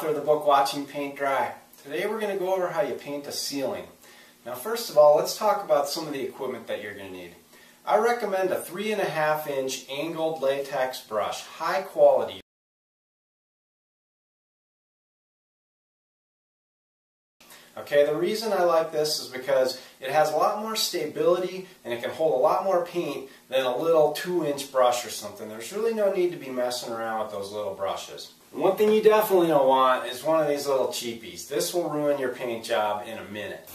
author of the book Watching Paint Dry. Today we're going to go over how you paint a ceiling. Now first of all, let's talk about some of the equipment that you're going to need. I recommend a 3.5 inch angled latex brush, high quality. Okay, the reason I like this is because it has a lot more stability and it can hold a lot more paint than a little 2-inch brush or something. There's really no need to be messing around with those little brushes. And one thing you definitely don't want is one of these little cheapies. This will ruin your paint job in a minute.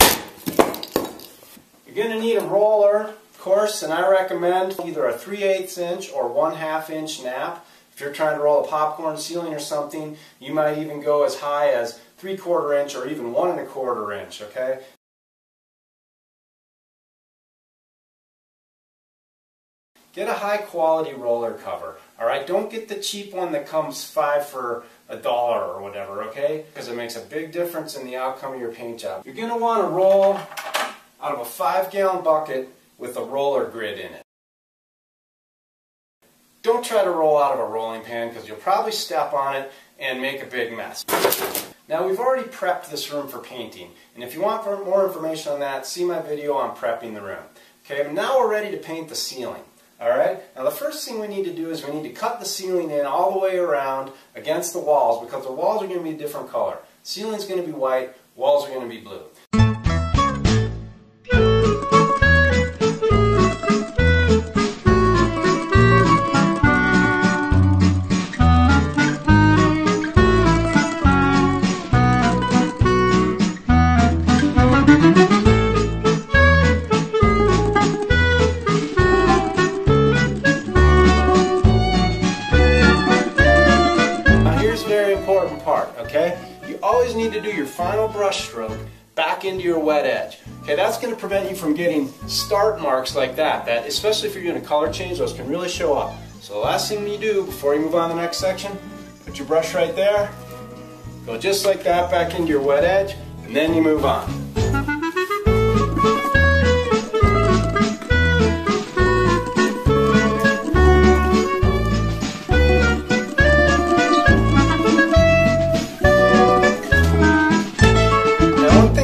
You're going to need a roller, of course, and I recommend either a 3/8 inch or 1/2 inch nap. If you're trying to roll a popcorn ceiling or something, you might even go as high as 3/4 inch or even 1 1/4 inch, okay? Get a high quality roller cover, alright? Don't get the cheap one that comes 5 for $1 or whatever, okay? Because it makes a big difference in the outcome of your paint job. You're going to want to roll out of a 5-gallon bucket with a roller grid in it. Don't try to roll out of a rolling pan because you'll probably step on it and make a big mess. Now we've already prepped this room for painting, and if you want more information on that, see my video on prepping the room. Okay, but now we're ready to paint the ceiling. Alright, now the first thing we need to do is we need to cut the ceiling in all the way around against the walls because the walls are going to be a different color. Ceiling's going to be white, walls are going to be blue. Important part, okay? You always need to do your final brush stroke back into your wet edge. Okay, that's going to prevent you from getting start marks like that, especially if you're doing a color change, those can really show up. So the last thing you do before you move on to the next section, put your brush right there, go just like that back into your wet edge, and then you move on.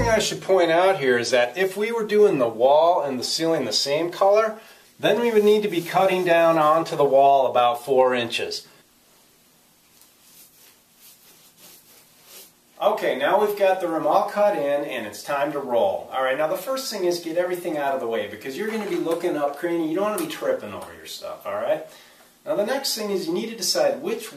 I should point out here is that if we were doing the wall and the ceiling the same color, then we would need to be cutting down onto the wall about 4 inches. Okay, now we've got the room all cut in and it's time to roll. Alright, now the first thing is get everything out of the way because you're going to be looking up, craning, you don't want to be tripping over your stuff, alright? Now the next thing is you need to decide which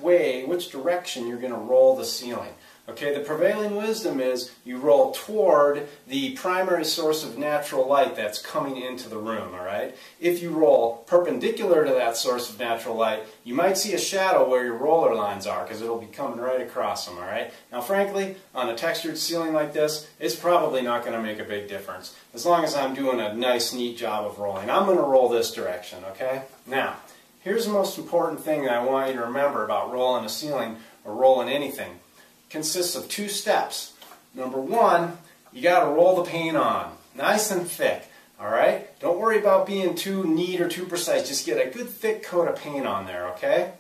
direction you're going to roll the ceiling. Okay, the prevailing wisdom is you roll toward the primary source of natural light that's coming into the room, alright? If you roll perpendicular to that source of natural light, you might see a shadow where your roller lines are because it'll be coming right across them, alright? Now frankly, on a textured ceiling like this, it's probably not going to make a big difference. As long as I'm doing a nice, neat job of rolling. I'm going to roll this direction, okay? Now, here's the most important thing that I want you to remember about rolling a ceiling or rolling anything. Consists of 2 steps. Number 1, you got to roll the paint on, nice and thick. Alright? Don't worry about being too neat or too precise. Just get a good thick coat of paint on there, okay?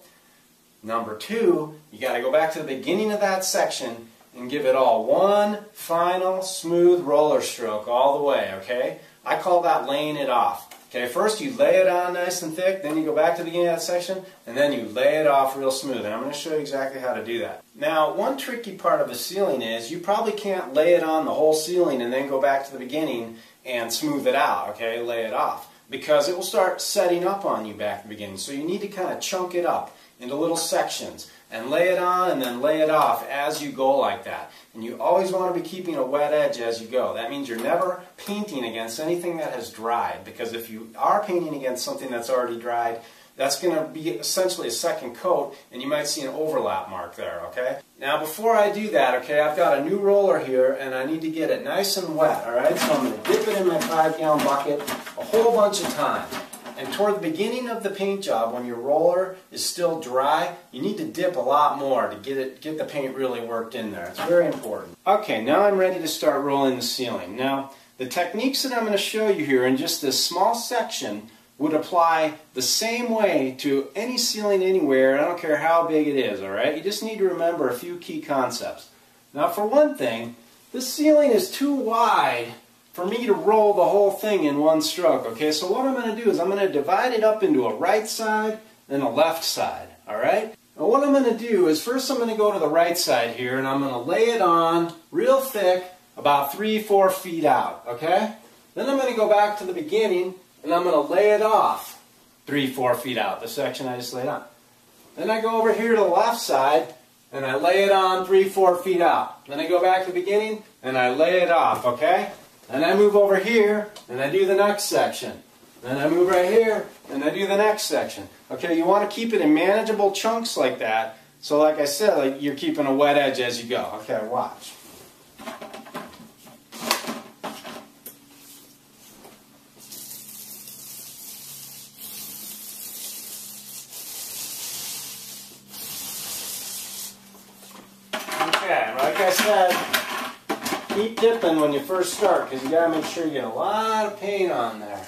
Number 2, you got to go back to the beginning of that section and give it all one final smooth roller stroke all the way, okay? I call that laying it off. Okay, first you lay it on nice and thick, then you go back to the beginning of that section, and then you lay it off real smooth. And I'm going to show you exactly how to do that. Now, one tricky part of the ceiling is you probably can't lay it on the whole ceiling and then go back to the beginning and smooth it out, okay, lay it off. Because it will start setting up on you back at the beginning. So you need to kind of chunk it up into little sections and lay it on and then lay it off as you go like that. And you always want to be keeping a wet edge as you go. That means you're never painting against anything that has dried, because if you are painting against something that's already dried, that's going to be essentially a second coat and you might see an overlap mark there, okay? Now before I do that, okay, I've got a new roller here and I need to get it nice and wet, alright? So I'm going to dip it in my 5-gallon bucket a whole bunch of times. And toward the beginning of the paint job, when your roller is still dry, you need to dip a lot more to get the paint really worked in there. It's very important. Okay, now I'm ready to start rolling the ceiling. Now, the techniques that I'm going to show you here in just this small section would apply the same way to any ceiling anywhere. I don't care how big it is, alright? You just need to remember a few key concepts. Now for one thing, this ceiling is too wide for me to roll the whole thing in one stroke, okay? So what I'm going to do is I'm going to divide it up into a right side and a left side, alright? Now what I'm going to do is first I'm going to go to the right side here and I'm going to lay it on real thick about 3-4 feet out, okay? Then I'm going to go back to the beginning and I'm going to lay it off 3-4 feet out, the section I just laid on. Then I go over here to the left side and I lay it on 3-4 feet out. Then I go back to the beginning and I lay it off, okay? Then I move over here and I do the next section. Then I move right here and I do the next section. Okay, you want to keep it in manageable chunks like that. So like I said, like you're keeping a wet edge as you go. Okay, watch. Okay, like I said, keep dipping when you first start because you got to make sure you get a lot of paint on there.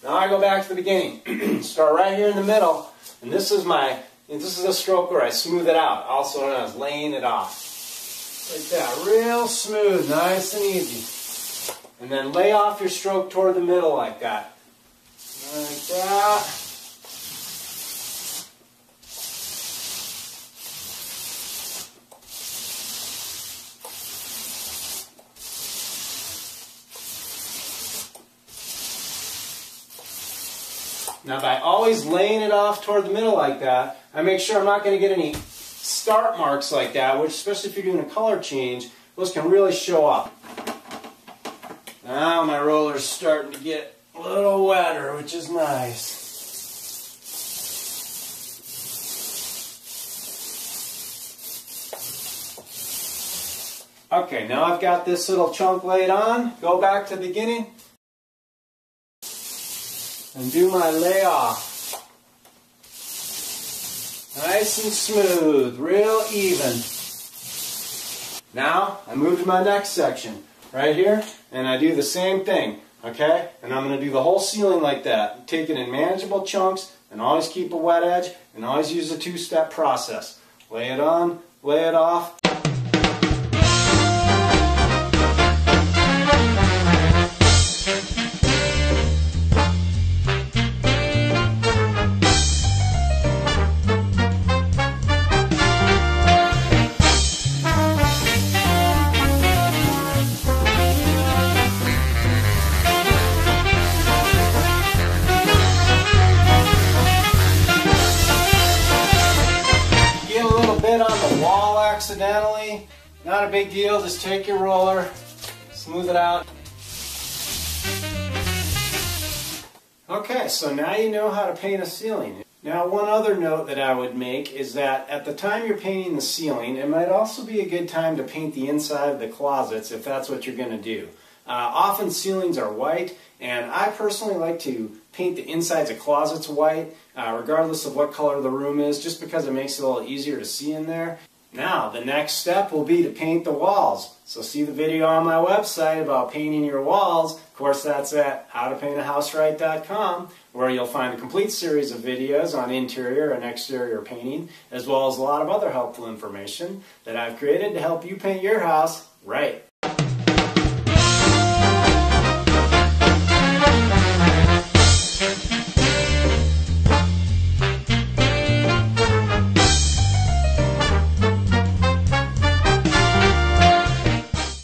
Now I go back to the beginning. Start right here in the middle, and this is a stroke where I smooth it out, also known as laying it off. Like that, real smooth, nice and easy. And then lay off your stroke toward the middle like that. Like that. Now by always laying it off toward the middle like that, I make sure I'm not going to get any start marks like that, which especially if you're doing a color change, those can really show up. Now my roller's starting to get a little wetter, which is nice. Okay, now I've got this little chunk laid on. Go back to the beginning and do my layoff. Nice and smooth, real even. Now I move to my next section right here and I do the same thing, okay? And I'm going to do the whole ceiling like that. Take it in manageable chunks and always keep a wet edge and always use a two-step process. Lay it on, lay it off. On the wall accidentally, not a big deal, just take your roller, smooth it out. Okay, so now you know how to paint a ceiling. Now one other note that I would make is that at the time you're painting the ceiling, it might also be a good time to paint the inside of the closets if that's what you're going to do. Often ceilings are white, and I personally like to paint the insides of closets white, regardless of what color the room is, just because it makes it a little easier to see in there. Now, the next step will be to paint the walls. So see the video on my website about painting your walls. Of course, that's at howtopaintahouserite.com, where you'll find a complete series of videos on interior and exterior painting, as well as a lot of other helpful information that I've created to help you paint your house right.